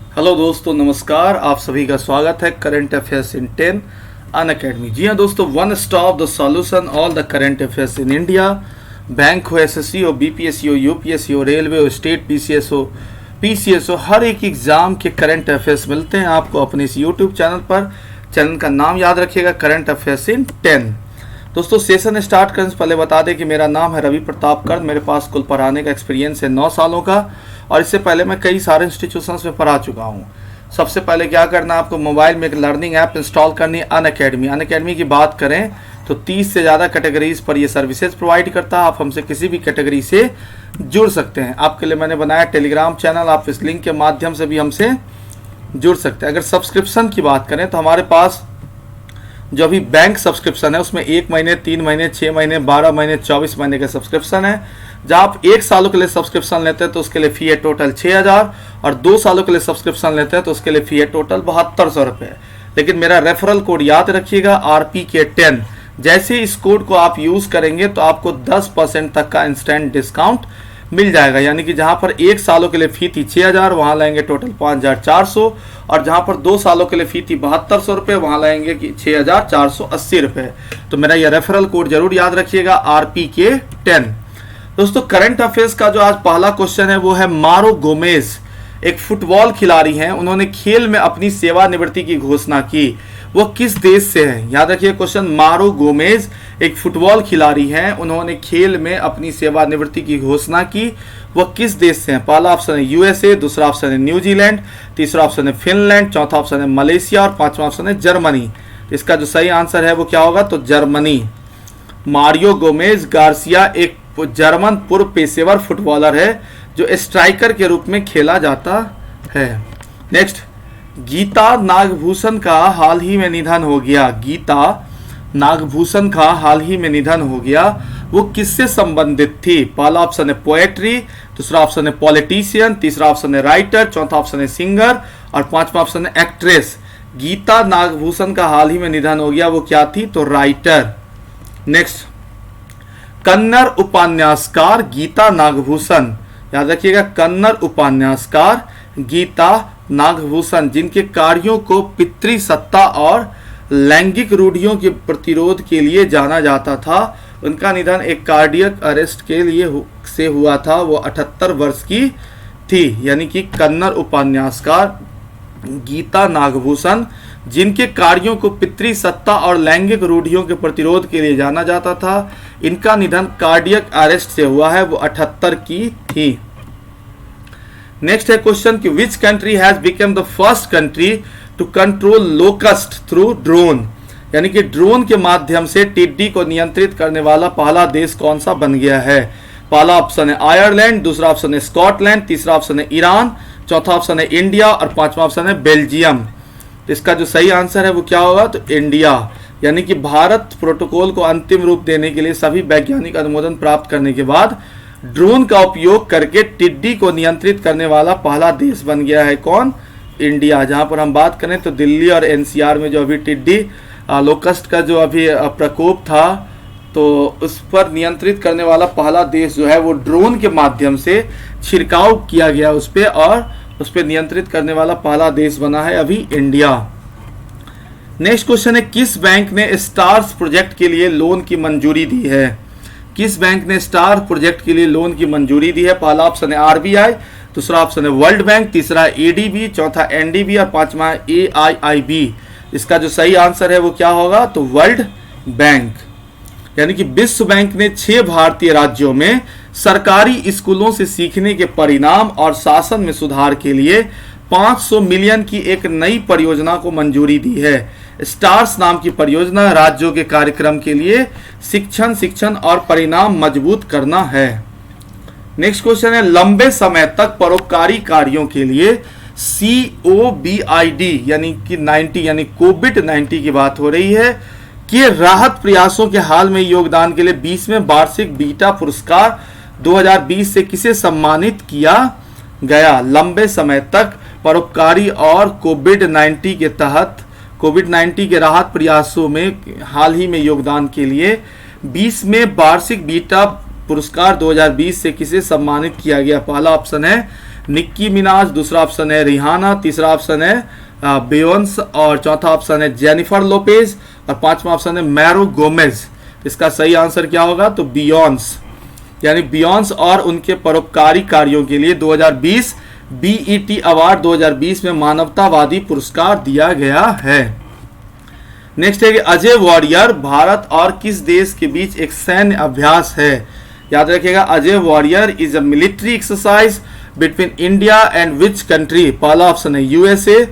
Hello दोस्तों, नमस्कार। आप सभी का स्वागत है करंट अफेयर्स इन 10 अनअकैडमी। जी हाँ दोस्तों, one stop the solution all the current affairs in India. Bank हो, एसएससी हो, बीपीएससी हो, यूपीएससी हो, रेलवे हो, स्टेट पीसीएस हो, पीसीएस हो, हर एक एग्जाम के करंट अफेयर्स मिलते हैं आपको अपने इस यूट्यूब चैनल पर। चैनल का नाम याद रखिएगा, करंट अफेयर्स इन 10। दोस्तों, सेशन स्टार्ट करने से पहले बता दें कि मेरा नाम है रवि प्रताप कर्द। मेरे पास कुल पढ़ाने का एक्सपीरियंस है 9 सालों का, और इससे पहले मैं कई सारे इंस्टीट्यूशंस में पढ़ा चुका हूँ। सबसे पहले क्या करना है, आपको मोबाइल में एक लर्निंग ऐप इंस्टॉल करनी है, अनअकैडमी। अनअकैडमी की बात करें तो 30 से ज़्यादा कैटेगरीज पर ये सर्विसेज प्रोवाइड करता है। आप हमसे किसी भी कैटेगरी से जुड़ सकते हैं। आपके लिए मैंने बनाया टेलीग्राम चैनल, आप इस लिंक के माध्यम से भी हमसे जुड़ सकते हैं। अगर सब्सक्रिप्शन की बात करें तो हमारे पास जो अभी बैंक सब्सक्रिप्शन है उसमें 1 महीने, 3 महीने, 6 महीने, 12 महीने, 24 महीने का सब्सक्रिप्शन है। जब आप 1 सालों के लिए सब्सक्रिप्शन लेते हैं तो उसके लिए फ़ी है टोटल 6000, और 2 सालों के लिए सब्सक्रिप्शन लेते हैं तो उसके लिए फ़ी है टोटल 7200 रुपये। लेकिन मेरा रेफरल कोड याद रखिएगा, RPK10। जैसे इस कोड को आप यूज़ करेंगे तो आपको 10% तक का इंस्टेंट डिस्काउंट मिल जाएगा। यानी कि जहां पर 1 सालों के लिए फ़ी थी 6000, वहां लाएंगे टोटल 5400, और जहां पर 2 सालों के लिए फ़ी थी 7200 रुपये, वहां लाएंगे कि 6480 रुपये। तो मेरा यह रेफरल कोड जरूर याद रखिएगा, RPK10। दोस्तों, करंट अफेयर्स का जो आज पहला क्वेश्चन है वो है, मारो गोमेज एक फुटबॉल खिलाड़ी हैं, उन्होंने खेल में अपनी सेवानिवृत्ति की घोषणा की। वो किस देश से हैं? याद रखिए क्वेश्चन, मारो गोमेज एक फुटबॉल खिलाड़ी हैं, उन्होंने खेल में अपनी सेवानिवृत्ति की घोषणा की। वह किस देश से हैं? पहला ऑप्शन है यूएसए, दूसरा ऑप्शन है न्यूजीलैंड, तीसरा ऑप्शन है फिनलैंड, चौथा ऑप्शन है मलेशिया, और पांचवा ऑप्शन है जर्मनी। इसका जो सही आंसर है वो क्या होगा? तो जर्मनी। मारियो गोमेज गार्सिया एक जर्मन पूर्व पेशेवर फुटबॉलर है जो स्ट्राइकर के रूप में खेला जाता है। नेक्स्ट, गीता नागभूषण का हाल ही में निधन हो गया। गीता नागभूषण का हाल ही में निधन हो गया। वो किससे संबंधित थी? पहला ऑप्शन है पोएट्री, दूसरा ऑप्शन है पॉलिटिशियन, तीसरा ऑप्शन है राइटर, चौथा ऑप्शन है सिंगर, और पांचवा ऑप्शन है एक्ट्रेस। गीता नागभूषण का हाल ही में निधन हो गया, वो क्या थी? तो राइटर। नेक्स्ट, कन्नड़ उपन्यासकार गीता नागभूषण, याद रखिएगा, कन्नड़ उपन्यासकार गीता नागभूषण, जिनके कार्यों को पितृसत्ता और लैंगिक रूढ़ियों के प्रतिरोध के लिए जाना जाता था, उनका निधन एक कार्डियक अरेस्ट के लिए से हुआ था। वो 78 वर्ष की थी। यानी कि कन्नड़ उपन्यासकार गीता नागभूषण, जिनके कार्यों को पितृसत्ता और लैंगिक रूढ़ियों के प्रतिरोध के लिए जाना जाता था, इनका निधन कार्डियक अरेस्ट से हुआ है। वो 78 की थी। नेक्स्ट है क्वेश्चन कि which country has become the first country to control locust through drone, यानी कि ड्रोन के माध्यम से टिड्डी को नियंत्रित करने वाला पहला देश कौन सा बन गया है? पहला ऑप्शन है आयरलैंड, दूसरा ऑप्शन है स्कॉटलैंड, तीसरा ऑप्शन है ईरान, चौथा ऑप्शन है इंडिया, और पांचवा ऑप्शन है बेल्जियम। तो इसका जो सही आंसर है वो क्या होगा? तो इंडिया। यानी कि भारत प्रोटोकॉल को अंतिम रूप देने के लिए सभी वैज्ञानिक अनुमोदन प्राप्त करने के बाद ड्रोन का उपयोग करके टिड्डी को नियंत्रित करने वाला पहला देश बन गया है। कौन? इंडिया। जहां पर हम बात करें तो दिल्ली और एनसीआर में जो अभी टिड्डी लोकस्ट का जो अभी प्रकोप था, तो उस पर नियंत्रित करने वाला पहला देश जो है वो ड्रोन के माध्यम से छिड़काव किया गया उस पर, और उस पर नियंत्रित करने वाला पहला देश बना है अभी इंडिया। नेक्स्ट क्वेश्चन है, किस बैंक ने स्टार्स प्रोजेक्ट के लिए लोन की मंजूरी दी है? किस बैंक ने स्टार प्रोजेक्ट के लिए लोन की मंजूरी दी है? पहला ऑप्शन है RBI, दूसरा ऑप्शन है वर्ल्ड बैंक, तीसरा ADB, चौथा NDB, और पांचवा AIIB। इसका जो सही आंसर है वो क्या होगा? तो वर्ल्ड बैंक। यानी कि विश्व बैंक ने 6 भारतीय राज्यों में सरकारी स्कूलों से सीखने के परिणाम और शासन में सुधार के लिए 500 मिलियन की एक नई परियोजना को मंजूरी दी है। स्टार्स नाम की परियोजना राज्यों के कार्यक्रम के लिए शिक्षण और परिणाम मजबूत करना है। नेक्स्ट क्वेश्चन है, लंबे समय तक परोपकारी कार्यों के लिए COVID यानी कि 90 यानी कोविड-19 की बात हो रही है, कि राहत प्रयासों के हाल में योगदान के लिए 20वें वार्षिक बीटा पुरस्कार 2020 से किसे सम्मानित किया गया? लंबे समय तक परोपकारी और कोविड-19 के तहत कोविड-19 के राहत प्रयासों में हाल ही में योगदान के लिए 20वें वार्षिक बीटा पुरस्कार 2020 से किसे सम्मानित किया गया? पहला ऑप्शन है निक्की मिनाज, दूसरा ऑप्शन है रिहाना, तीसरा ऑप्शन है बियोंस और चौथा ऑप्शन है जेनिफर लोपेज और पांचवा ऑप्शन है मैरो गोमेज। इसका सही आंसर क्या होगा? तो बियोंस, यानी बियोंस और उनके परोपकारी कार्यों के लिए 2020 बीईटी अवार्ड 2020 में मानवतावादी पुरस्कार दिया गया है। नेक्स्ट है कि अजय वॉरियर भारत और किस देश के बीच एक सैन्य अभ्यास है? याद रखिएगा, Ajay warrior is a military exercise between India and which country? पहला ऑप्शन है यूएसए,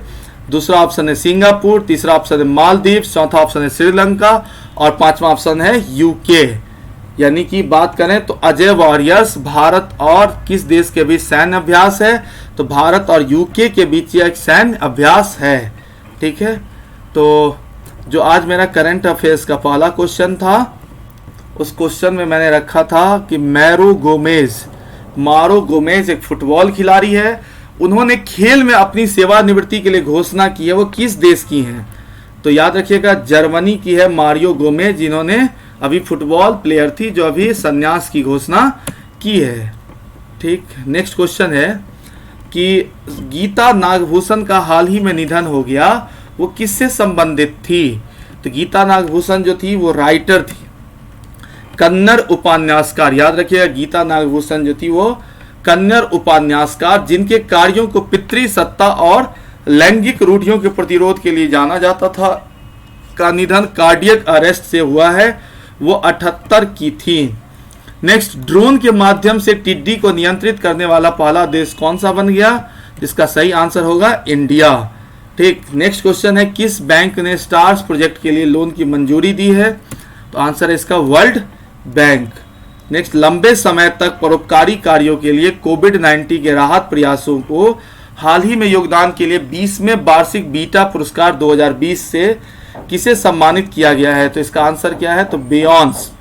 दूसरा ऑप्शन है सिंगापुर, तीसरा ऑप्शन है मालदीव, चौथा ऑप्शन है श्रीलंका और पांचवा ऑप्शन है यूके। यानी कि बात करें तो अजय वॉरियर्स भारत और किस देश के बीच सैन्य अभ्यास है? तो भारत और यूके के बीच यह एक सैन्य अभ्यास है। ठीक है, तो जो आज मेरा करंट अफेयर्स का पहला क्वेश्चन था, उस क्वेश्चन में मैंने रखा था कि मैरो गोमेज एक फुटबॉल खिलाड़ी है। उन्होंने खेल में अपनी सेवानिवृत्ति के लिए घोषणा की है, वो किस देश की हैं? तो याद रखिएगा, जर्मनी की है मारियो गोमेज, जिन्होंने अभी फुटबॉल प्लेयर थी जो अभी संन्यास की घोषणा की है। ठीक, नेक्स्ट क्वेश्चन है कि गीता नागभूषण का हाल ही में निधन हो गया, वो किससे संबंधित थी? तो गीता नागभूषण जो थी वो राइटर थी, कन्नड़ उपन्यासकार। याद रखिएगा, गीता नागभूषण जो थी वो कन्नड़ उपन्यासकार, जिनके कार्यों को पितृसत्ता और लैंगिक रूढ़ियों के प्रतिरोध के लिए जाना जाता था, का निधन कार्डियक अरेस्ट से हुआ है। वो 78 की थी। नेक्स्ट, ड्रोन के माध्यम से टिड्डी को नियंत्रित करने वाला पहला देश कौन सा बन गया? इसका सही आंसर होगा इंडिया। ठीक, नेक्स्ट क्वेश्चन है, किस बैंक ने स्टार्स प्रोजेक्ट के लिए लोन की मंजूरी दी है? तो आंसर है इसका वर्ल्ड बैंक। नेक्स्ट, लंबे समय तक परोपकारी कार्यों के लिए कोविड-19 के राहत प्रयासों को हाल ही में योगदान के लिए 20वें वार्षिक बीटा पुरस्कार 2020 से किसे सम्मानित किया गया है? तो इसका आंसर क्या है? तो बेयोंस,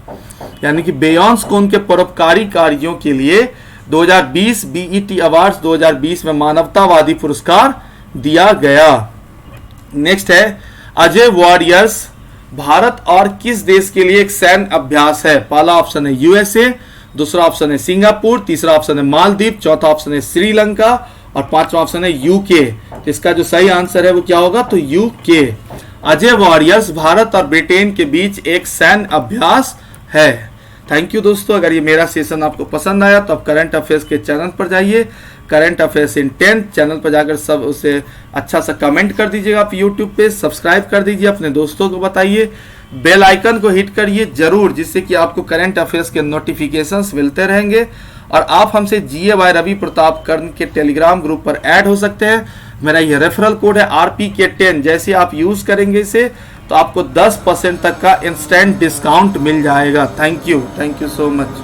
यानी कि बेयोंस को उनके परोपकारी कार्यों के लिए 2020 बीईटी अवार्ड्स 2020 में मानवतावादी पुरस्कार दिया गया। नेक्स्ट है, अजय वॉरियर्स भारत और किस देश के लिए एक सैन्य अभ्यास है? पहला ऑप्शन है यूएसए, दूसरा ऑप्शन है सिंगापुर, तीसरा ऑप्शन है मालदीव, चौथा ऑप्शन है श्रीलंका और पांचवा ऑप्शन है यूके। तो इसका जो सही आंसर है वो क्या होगा? तो यूके। अजय वॉरियर्स भारत और ब्रिटेन के बीच एक सैन्य अभ्यास है। थैंक यू दोस्तों, अगर ये मेरा सेशन आपको पसंद आया तो आप करंट अफेयर्स के चैनल पर जाइए, करंट अफेयर्स इन 10 चैनल पर जाकर सब उसे अच्छा सा कमेंट कर दीजिएगा। आप यूट्यूब पे सब्सक्राइब कर दीजिए, अपने दोस्तों को बताइए, बेल आइकन को हिट करिए जरूर, जिससे कि आपको करंट अफेयर्स के नोटिफिकेशंस मिलते रहेंगे। और आप हमसे जीए बाय रवि प्रताप कर्ण के टेलीग्राम ग्रुप पर ऐड हो सकते हैं। मेरा ये रेफरल कोड है RPK10, जैसे आप यूज करेंगे इसे तो आपको 10% तक का इंस्टेंट डिस्काउंट मिल जाएगा। Thank you so much.